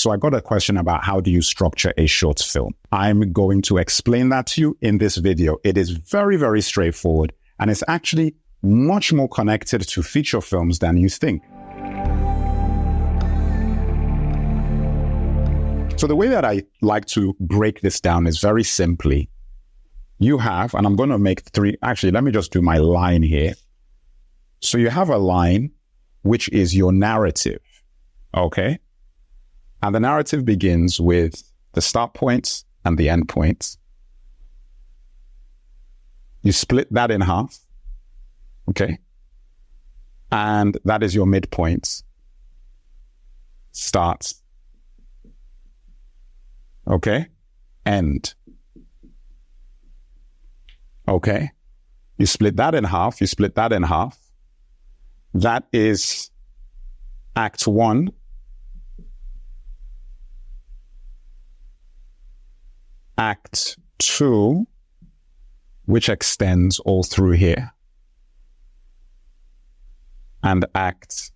So I got a question about how do you structure a short film? I'm going to explain that to you in this video. It is very, very straightforward, and it's actually much more connected to feature films than you think. So the way that I like to break this down is very simply, you have, and I'm going to make three, actually, let me just do my line here. So you have a line, which is your narrative, okay? And the narrative begins with the start points and the end points. You split that in half, okay? And that is your midpoint. Start. Okay? End. Okay? You split that in half, you split that in half. That is Act 1. Act 2, which extends all through here. And Act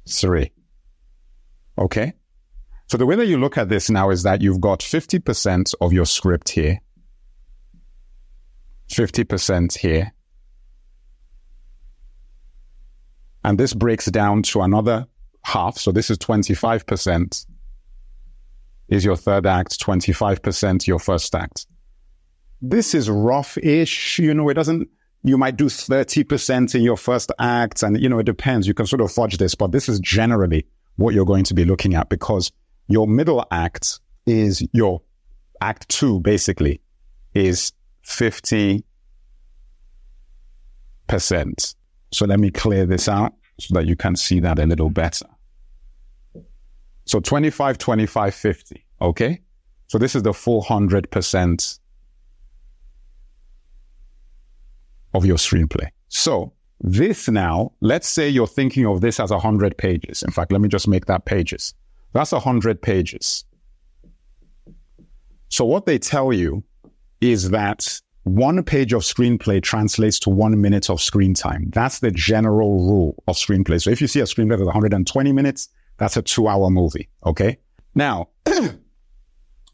3. Okay? So the way that you look at this now is that you've got 50% of your script here, 50% here, and this breaks down to another half. So this is 25% is your third act, 25% your first act. This is rough-ish, it doesn't, you might do 30% in your first act, and it depends. You can sort of fudge this, but this is generally what you're going to be looking at, because your middle act is your Act 2, basically, is 50%. So let me clear this out so that you can see that a little better. So 25, 25, 50, okay? So this is the 400% of your screenplay. So this now, let's say you're thinking of this as 100 pages. In fact, let me just make that pages. That's 100 pages. So what they tell you is that 1 page of screenplay translates to 1 minute of screen time. That's the general rule of screenplay. So if you see a screenplay that's 120 minutes, that's a 2-hour movie, okay? Now,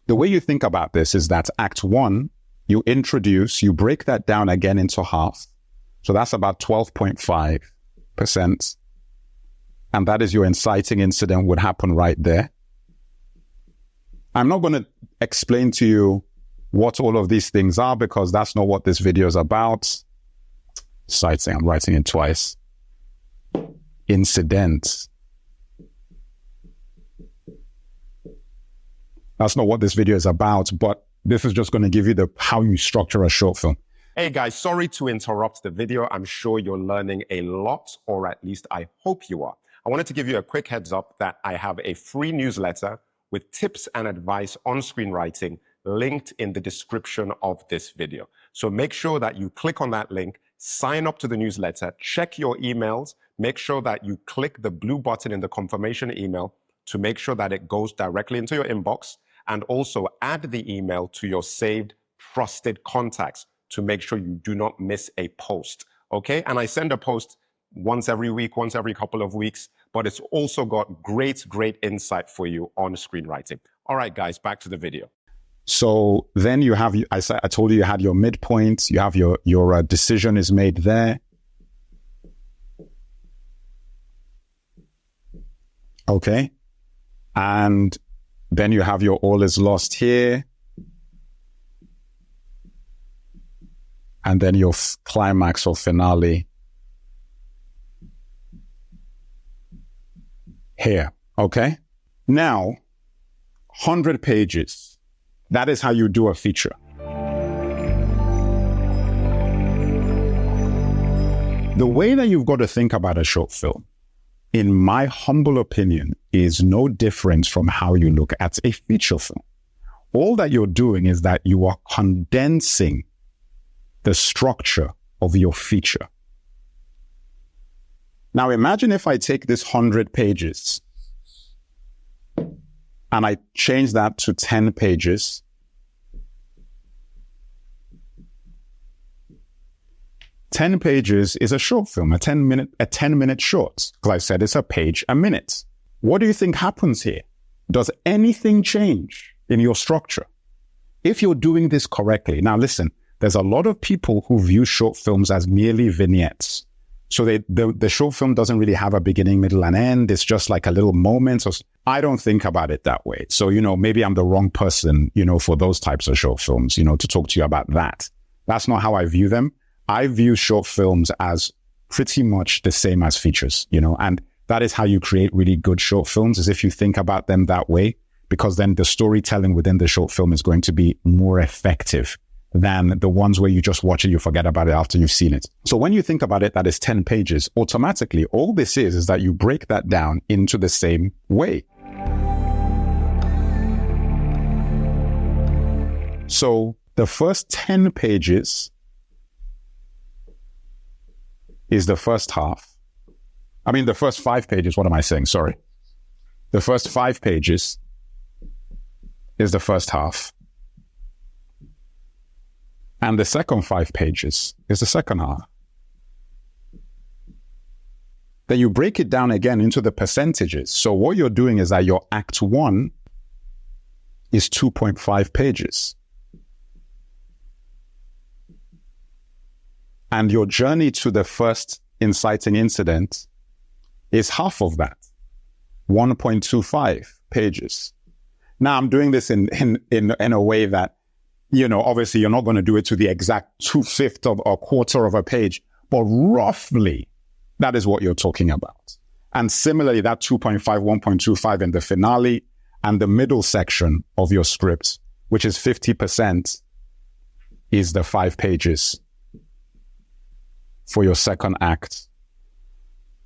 the way you think about this is that Act 1, you break that down again into half. So that's about 12.5%. And that is your inciting incident would happen right there. I'm not going to explain to you what all of these things are, because that's not what this video is about. Inciting, I'm writing it twice. Incident. That's not what this video is about, but this is just going to give you how you structure a short film. Hey guys, sorry to interrupt the video. I'm sure you're learning a lot, or at least I hope you are. I wanted to give you a quick heads up that I have a free newsletter with tips and advice on screenwriting linked in the description of this video. So make sure that you click on that link, sign up to the newsletter, check your emails, make sure that you click the blue button in the confirmation email to make sure that it goes directly into your inbox, and also add the email to your saved trusted contacts to make sure you do not miss a post, okay? And I send a post once every week, once every couple of weeks, but it's also got great insight for you on screenwriting. All right, guys, back to the video. So then you have, I told you had your midpoint, you have your decision is made there. Okay. And then you have your all is lost here. And then your climax or finale here. Okay. Now, 100 pages. That is how you do a feature. The way that you've got to think about a short film, in my humble opinion, is no different from how you look at a feature film. All that you're doing is that you are condensing the structure of your feature. Now imagine if I take this 100 pages and I change that to 10 pages. Ten pages is a short film, a 10-minute short. Because I said it's a page a minute. What do you think happens here? Does anything change in your structure? If you're doing this correctly, now listen, there's a lot of people who view short films as merely vignettes. So the short film doesn't really have a beginning, middle, and end. It's just like a little moment. So I don't think about it that way. So, maybe I'm the wrong person, for those types of short films, to talk to you about that. That's not how I view them. I view short films as pretty much the same as features, and that is how you create really good short films, is if you think about them that way, because then the storytelling within the short film is going to be more effective than the ones where you just watch it, you forget about it after you've seen it. So when you think about it, that is 10 pages. Automatically, all this is that you break that down into the same way. So the first 10 pages is the first half. I mean, the first 5 pages, what am I saying? Sorry. The first 5 pages is the first half. And the second 5 pages is the second half. Then you break it down again into the percentages. So what you're doing is that your Act 1 is 2.5 pages. And your journey to the first inciting incident is half of that, 1.25 pages. Now, I'm doing this in a way that, obviously you're not going to do it to the exact 2/5 of a quarter of a page, but roughly that is what you're talking about. And similarly, that 2.5, 1.25 in the finale and the middle section of your script, which is 50%, is the 5 pages for your second act.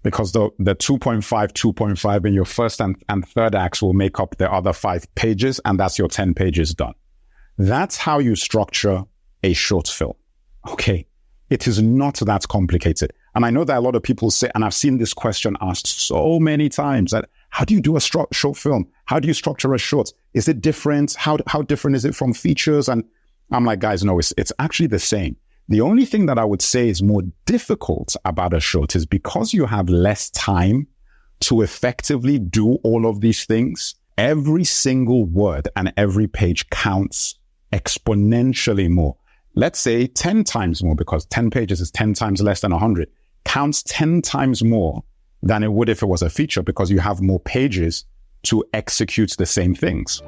Because the 2.5 in your first and third acts will make up the other 5 pages, and that's your 10 pages done. That's how you structure a short film. Okay. It is not that complicated. And I know that a lot of people say, and I've seen this question asked so many times, that how do you do a short film? How do you structure a short? Is it different? How different is it from features? And I'm like, guys, no, it's actually the same. The only thing that I would say is more difficult about a short is because you have less time to effectively do all of these things, every single word and every page counts exponentially more. Let's say 10 times more, because 10 pages is 10 times less than 100, counts 10 times more than it would if it was a feature, because you have more pages to execute the same things.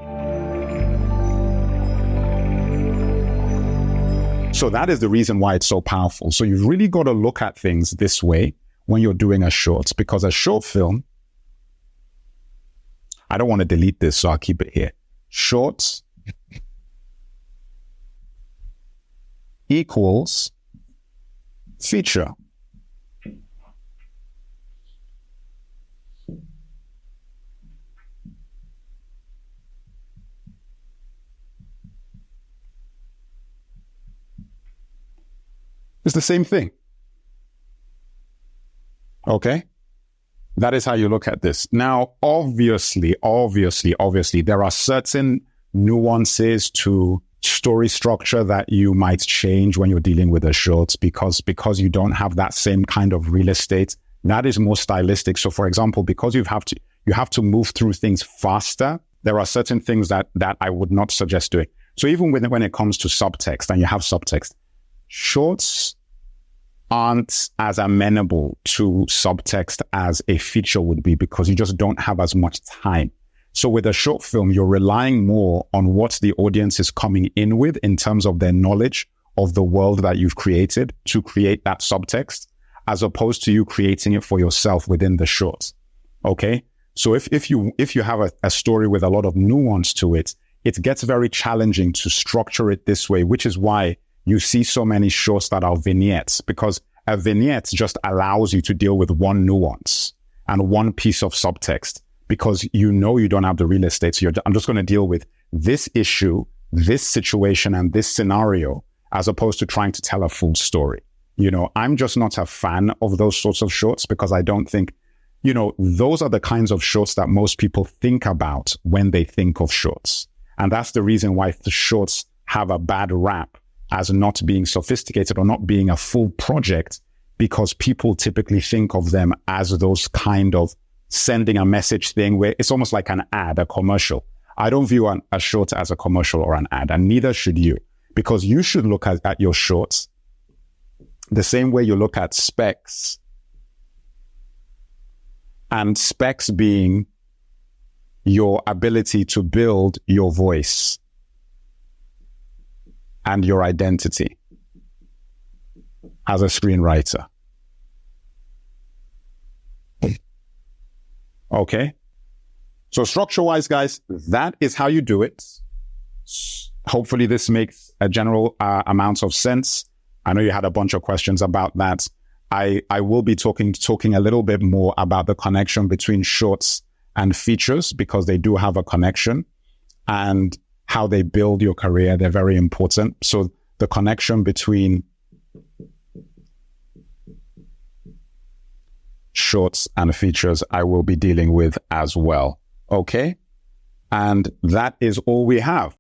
So that is the reason why it's so powerful. So you've really got to look at things this way when you're doing a short, because a short film, I don't want to delete this, so I'll keep it here. Short equals feature. It's the same thing. Okay? That is how you look at this. Now, obviously, there are certain nuances to story structure that you might change when you're dealing with a short, because you don't have that same kind of real estate. That is more stylistic. So, for example, because you have to move through things faster, there are certain things that I would not suggest doing. So even when it comes to subtext, and you have subtext, shorts aren't as amenable to subtext as a feature would be, because you just don't have as much time. So with a short film, you're relying more on what the audience is coming in with in terms of their knowledge of the world that you've created to create that subtext, as opposed to you creating it for yourself within the short. Okay? So if you have a story with a lot of nuance to it, it gets very challenging to structure it this way, which is why you see so many shorts that are vignettes, because a vignette just allows you to deal with one nuance and one piece of subtext, because you don't have the real estate. So I'm just going to deal with this issue, this situation, and this scenario, as opposed to trying to tell a full story. I'm just not a fan of those sorts of shorts, because I don't think, those are the kinds of shorts that most people think about when they think of shorts. And that's the reason why the shorts have a bad rap as not being sophisticated or not being a full project, because people typically think of them as those kind of sending a message thing where it's almost like an ad, a commercial. I don't view a short as a commercial or an ad, and neither should you, because you should look at your shorts the same way you look at specs. And specs being your ability to build your voice and your identity as a screenwriter. Okay? So structure-wise, guys, that is how you do it. Hopefully this makes a general amount of sense. I know you had a bunch of questions about that. I will be talking a little bit more about the connection between shorts and features, because they do have a connection, and how they build your career. They're very important. So the connection between shorts and features I will be dealing with as well. Okay? And that is all we have.